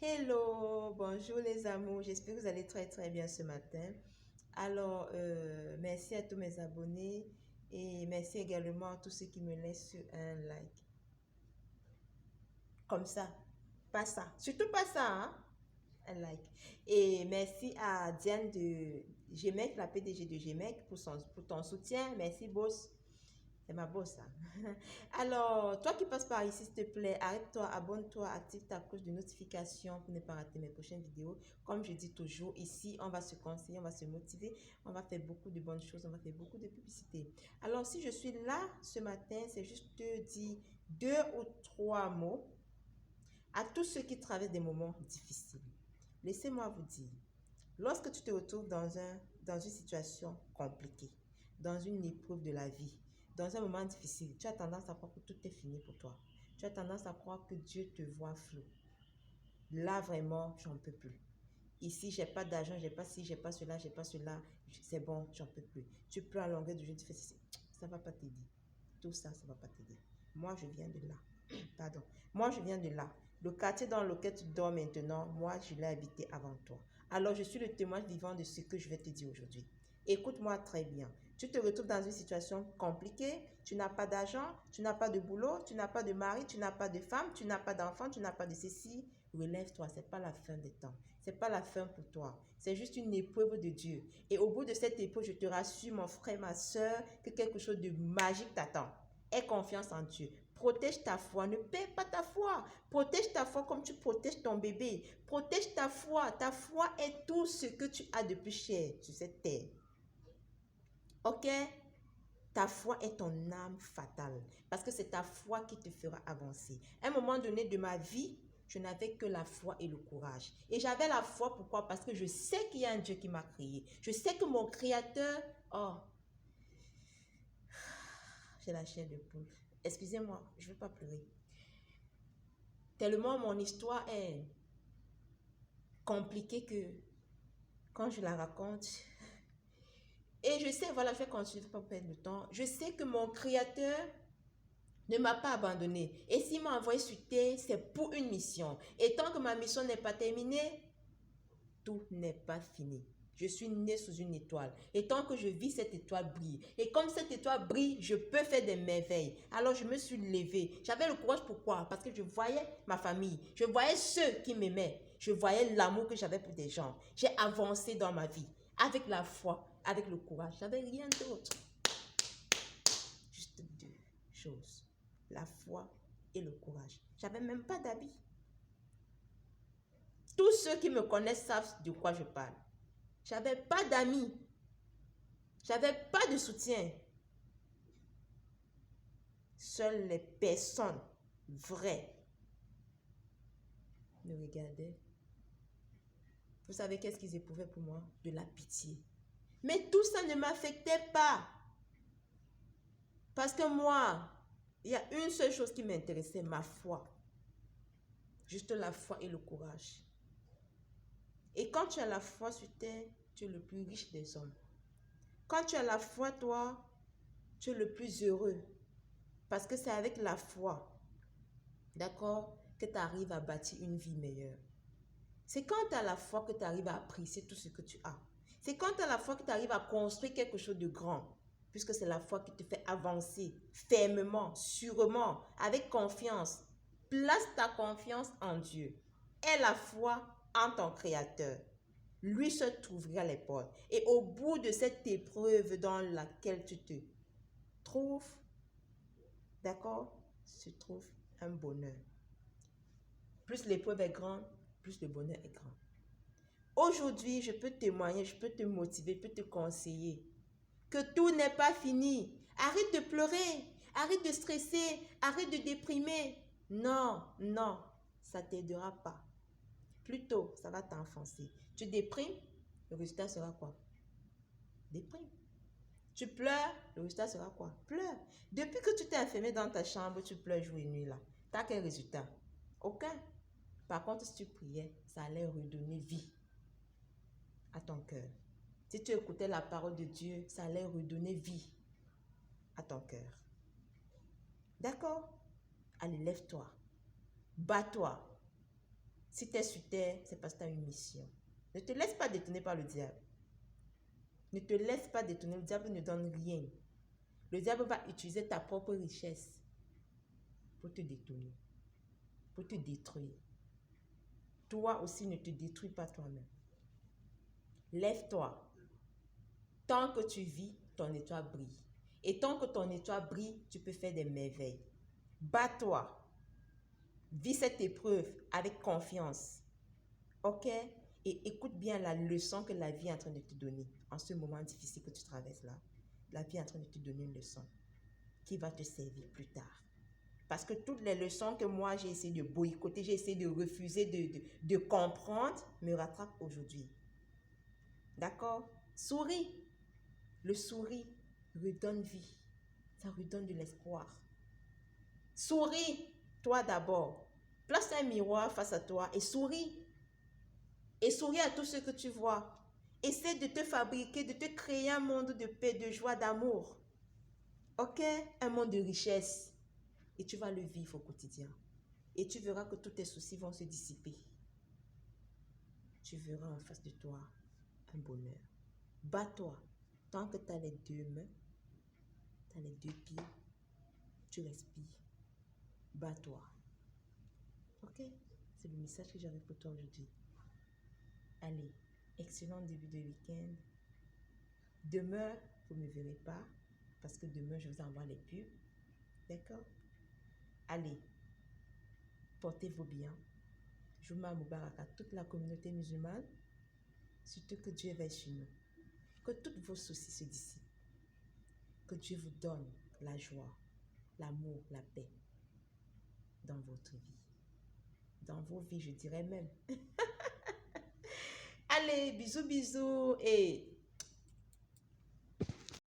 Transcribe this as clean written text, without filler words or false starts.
Hello, bonjour les amours, j'espère que vous allez très très bien ce matin. Alors, merci à tous mes abonnés et merci également à tous ceux qui me laissent un like. Comme ça, pas ça, surtout pas ça, hein? Un like. Et merci à Diane de GMEC, la PDG de GMEC pour ton soutien. Merci boss. C'est ma boss, ça. Alors, toi qui passes par ici, s'il te plaît, arrête-toi, abonne-toi, active ta cloche de notification pour ne pas rater mes prochaines vidéos. Comme je dis toujours, ici, on va se conseiller, on va se motiver, on va faire beaucoup de bonnes choses, on va faire beaucoup de publicité. Alors, si je suis là ce matin, c'est juste te dire deux ou trois mots à tous ceux qui traversent des moments difficiles. Laissez-moi vous dire, lorsque tu te retrouves dans une situation compliquée, dans une épreuve de la vie, dans un moment difficile, tu as tendance à croire que tout est fini pour toi. Tu as tendance à croire que Dieu te voit flou. Là, vraiment, j'en peux plus. Ici, j'ai pas d'argent, j'ai pas ci, j'ai pas cela, j'ai pas cela. C'est bon, j'en peux plus. Tu pleures à longueur de journée, tu fais ceci. Ça va pas t'aider. Tout ça, ça va pas t'aider. Moi, je viens de là. Pardon. Moi, je viens de là. Le quartier dans lequel tu dors maintenant, moi, je l'ai habité avant toi. Alors, je suis le témoin vivant de ce que je vais te dire aujourd'hui. Écoute-moi très bien. Tu te retrouves dans une situation compliquée, tu n'as pas d'argent, tu n'as pas de boulot, tu n'as pas de mari, tu n'as pas de femme, tu n'as pas d'enfant, tu n'as pas de ceci. Relève-toi, ce n'est pas la fin des temps. Ce n'est pas la fin pour toi. C'est juste une épreuve de Dieu. Et au bout de cette épreuve, je te rassure, mon frère, ma soeur, que quelque chose de magique t'attend. Aie confiance en Dieu. Protège ta foi. Ne perds pas ta foi. Protège ta foi comme tu protèges ton bébé. Protège ta foi. Ta foi est tout ce que tu as de plus cher sur cette terre. Ok? Ta foi est ton âme fatale. Parce que c'est ta foi qui te fera avancer. À un moment donné de ma vie, je n'avais que la foi et le courage. Et j'avais la foi, pourquoi? Parce que je sais qu'il y a un Dieu qui m'a créé. Je sais que mon créateur... Oh, j'ai la chair de poule. Excusez-moi, je ne veux pas pleurer. Tellement mon histoire est compliquée que quand je la raconte... Et je sais, voilà, je vais continuer, pas perdre de temps. Je sais que mon créateur ne m'a pas abandonné. Et s'il m'a envoyé sur terre, c'est pour une mission. Et tant que ma mission n'est pas terminée, tout n'est pas fini. Je suis née sous une étoile. Et tant que je vis, cette étoile brille. Et comme cette étoile brille, je peux faire des merveilles. Alors je me suis levée. J'avais le courage, pourquoi? Parce que je voyais ma famille. Je voyais ceux qui m'aimaient. Je voyais l'amour que j'avais pour des gens. J'ai avancé dans ma vie. Avec la foi, avec le courage. J'avais rien d'autre. Juste deux choses. La foi et le courage. J'avais même pas d'habits. Tous ceux qui me connaissent savent de quoi je parle. J'avais pas d'amis. J'avais pas de soutien. Seules les personnes vraies me regardaient. Vous savez qu'est-ce qu'ils éprouvaient pour moi? De la pitié. Mais tout ça ne m'affectait pas. Parce que moi, il y a une seule chose qui m'intéressait, ma foi. Juste la foi et le courage. Et quand tu as la foi sur terre, tu es le plus riche des hommes. Quand tu as la foi, toi, tu es le plus heureux. Parce que c'est avec la foi, d'accord, que tu arrives à bâtir une vie meilleure. C'est quand tu as la foi que tu arrives à apprécier tout ce que tu as. C'est quand tu as la foi que tu arrives à construire quelque chose de grand. Puisque c'est la foi qui te fait avancer fermement, sûrement, avec confiance. Place ta confiance en Dieu. Aie la foi en ton Créateur. Lui se t'ouvrira les portes. Et au bout de cette épreuve dans laquelle tu te trouves, d'accord, se trouve un bonheur. Plus l'épreuve est grande, plus le bonheur est grand. Aujourd'hui, je peux témoigner, je peux te motiver, je peux te conseiller que tout n'est pas fini. Arrête de pleurer, arrête de stresser, arrête de déprimer. Non, non, ça ne t'aidera pas. Plutôt, ça va t'enfoncer. Tu déprimes, le résultat sera quoi? Déprime. Tu pleures, le résultat sera quoi? Pleure. Depuis que tu t'es enfermé dans ta chambre, tu pleures jour et nuit là. Tu as quel résultat? Aucun. Par contre, si tu priais, ça allait redonner vie à ton cœur. Si tu écoutais la parole de Dieu, ça allait redonner vie à ton cœur. D'accord? Allez, lève-toi. Bats-toi. Si tu es sur terre, c'est parce que tu as une mission. Ne te laisse pas détourner par le diable. Ne te laisse pas détourner. Le diable ne donne rien. Le diable va utiliser ta propre richesse pour te détourner, pour te détruire. Toi aussi, ne te détruis pas toi-même. Lève-toi. Tant que tu vis, ton étoile brille. Et tant que ton étoile brille, tu peux faire des merveilles. Bats-toi. Vis cette épreuve avec confiance. Ok? Et écoute bien la leçon que la vie est en train de te donner. En ce moment difficile que tu traverses là. La vie est en train de te donner une leçon qui va te servir plus tard. Parce que toutes les leçons que moi j'ai essayé de boycotter, j'ai essayé de refuser de comprendre, me rattrapent aujourd'hui. D'accord? Souris. Le sourire redonne vie. Ça redonne de l'espoir. Souris, toi d'abord. Place un miroir face à toi et souris. Et souris à tout ce que tu vois. Essaie de te fabriquer, de te créer un monde de paix, de joie, d'amour. Ok? Un monde de richesse. Et tu vas le vivre au quotidien. Et tu verras que tous tes soucis vont se dissiper. Tu verras en face de toi un bonheur. Bats-toi. Tant que tu as les deux mains, tu as les deux pieds, tu respires. Bats-toi. Ok? C'est le message que j'avais pour toi aujourd'hui. Allez, excellent début de week-end. Demain, vous ne me verrez pas parce que demain, je vous envoie les pubs. D'accord? Allez, portez-vous bien. Juma Mubarak à toute la communauté musulmane. Surtout que Dieu veille sur nous. Que tous vos soucis se dissipent. Que Dieu vous donne la joie, l'amour, la paix dans votre vie. Dans vos vies, je dirais même. Allez, bisous, bisous et